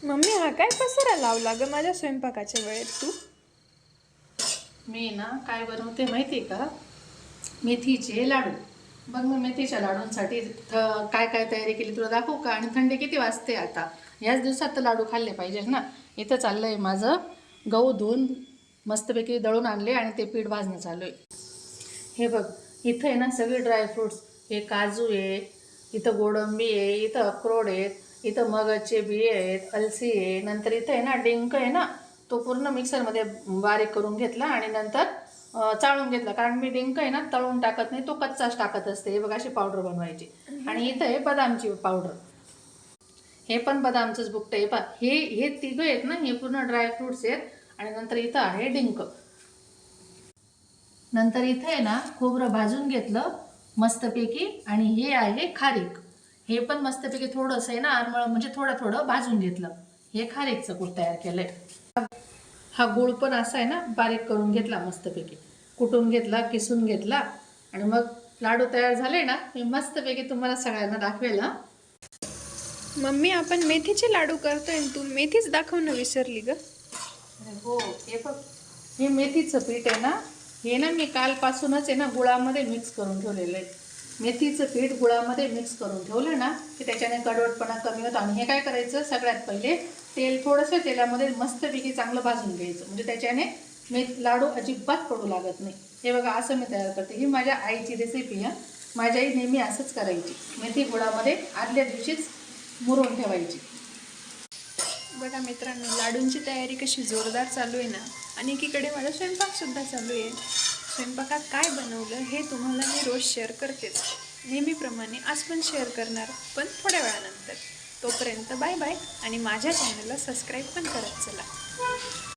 Mummy हा काय पसारा लावला ग माझ्या स्वयंपाकाच्या वेळेत तू? मी ना काय बनवते माहिती आहे का? मेथीचे लाडू. बघ मी मेथीच्या लाडूंसाठी काय काय तयारी केली तुला दाखवू का? आणि थंडी किती वाजते आता, याच दिवसात तर लाडू खाल्ले पाहिजेत ना. इथं चाललं आहे माझं गहू धुवून मस्तपैकी दळून आणले आणि ते पीठ भाजणं चालू आहे. हे बघ, इथं आहे ना सगळे ड्रायफ्रूट्स. हे काजू आहे, इथं गोडंबी आहे, इथं अक्रोड आहेत, इथं मगजचे बिये आहेत, अलसी आहे, नंतर इथं आहे ना डिंक आहे ना, तो पूर्ण मिक्सरमध्ये बारीक करून घेतला आणि नंतर चाळून घेतला. कारण मी डिंक आहे ना तळून टाकत नाही, तो कच्चाच टाकत असते. हे बघ अशी पावडर बनवायची. आणि इथं आहे बदामची पावडर. हे पण बदामचंच बुकटं आहे पा. हे तिघं आहेत ना, हे पूर्ण ड्रायफ्रूट्स आहेत. आणि नंतर इथं आहे डिंक. नंतर इथं आहे ना खोबरं भाजून घेतलं मस्तपैकी. आणि हे आहे खारीक. हे पण मस्तपैकी थोडंसं आहे ना आरमळ, म्हणजे थोडं थोडं भाजून घेतलं. हे खारीकचं कूट तयार केलंय. हा गूळ पण असा आहे ना बारीक करून घेतला मस्तपैकी, कुटून घेतला, किसून घेतला. आणि मग लाडू तयार झाले ना, मी मस्तपैकी तुम्हाला सगळ्यांना दाखवेल ना. मम्मी आपण मेथीचे लाडू करतोय, तू मेथीच दाखवणं विसरली ग. हो, हे बघ, हे मेथीचं पीठ आहे ना, हे ना मी कालपासूनच आहे ना गुळामध्ये मिक्स करून ठेवलेलं आहे. मेथीचं पीठ गुळामध्ये मिक्स करून ठेवलं ना की त्याच्याने कडवटपणा कमी होतो. आणि हे काय करायचं, सगळ्यात पहिले तेल थोडंसं तेलामध्ये मस्तपैकी चांगलं भाजून घ्यायचं, म्हणजे त्याच्याने लाडू अजिबात पडू लागत नाही. हे बघा असं मी तयार करते. ही माझ्या आईची रेसिपी आहे. माझी आई नेहमी असंच करायची, मेथी गुळामध्ये आदल्या दिवशीच मुरून ठेवायची. बघा मित्रांनो, लाडूंची तयारी कशी जोरदार चालू आहे ना. आणि एकीकडे माझा स्वयंपाकसुद्धा चालू आहे. स्वयंपाकात काय बनवलं हे तुम्हाला मी रोज शेअर करतेच, नेहमीप्रमाणे आज पण शेअर करणार, पण थोड्या वेळानंतर. तोपर्यंत बाय बाय. आणि माझ्या चॅनलला सबस्क्राईब पण करत चला.